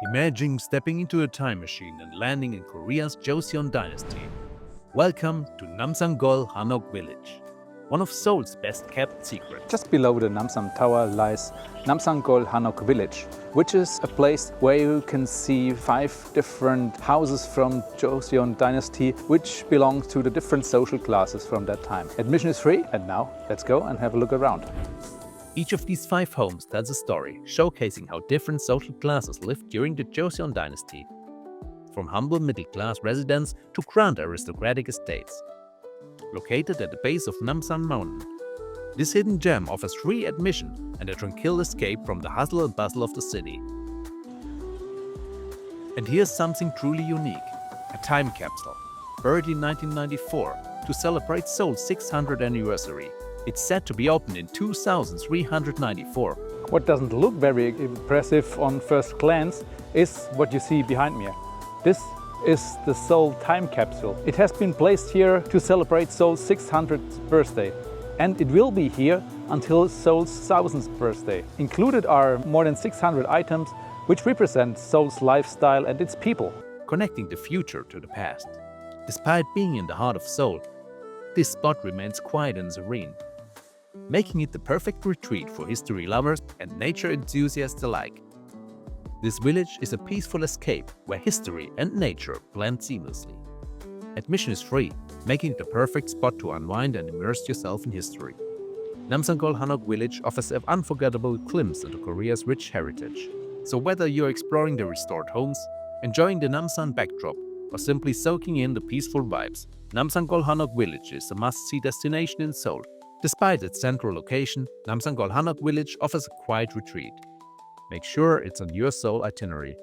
Imagine stepping into a time machine and landing in Korea's Joseon Dynasty. Welcome to Namsangol Hanok Village, one of Seoul's best-kept secrets. Just below the Namsan Tower lies Namsangol Hanok Village, which is a place where you can see 5 different houses from Joseon Dynasty, which belong to the different social classes from that time. Admission is free, and now let's go and have a look around. Each of these 5 homes tells a story, showcasing how different social classes lived during the Joseon Dynasty, from humble middle-class residents to grand aristocratic estates. Located at the base of Namsan Mountain, this hidden gem offers free admission and a tranquil escape from the hustle and bustle of the city. And here's something truly unique: a time capsule, buried in 1994 to celebrate Seoul's 600th anniversary. It's set to be opened in 2394. What doesn't look very impressive on first glance is what you see behind me. This is the Seoul time capsule. It has been placed here to celebrate Seoul's 600th birthday, and it will be here until Seoul's 1000th birthday. Included are more than 600 items which represent Seoul's lifestyle and its people. Connecting the future to the past. Despite being in the heart of Seoul, this spot remains quiet and serene, making it the perfect retreat for history lovers and nature enthusiasts alike. This village is a peaceful escape where history and nature blend seamlessly. Admission is free, making it the perfect spot to unwind and immerse yourself in history. Namsangol Hanok Village offers an unforgettable glimpse into Korea's rich heritage. So whether you're exploring the restored homes, enjoying the Namsan backdrop, or simply soaking in the peaceful vibes, Namsangol Hanok Village is a must-see destination in Seoul. Despite its central location, Namsangol Hanok Village offers a quiet retreat. Make sure it's on your Seoul itinerary.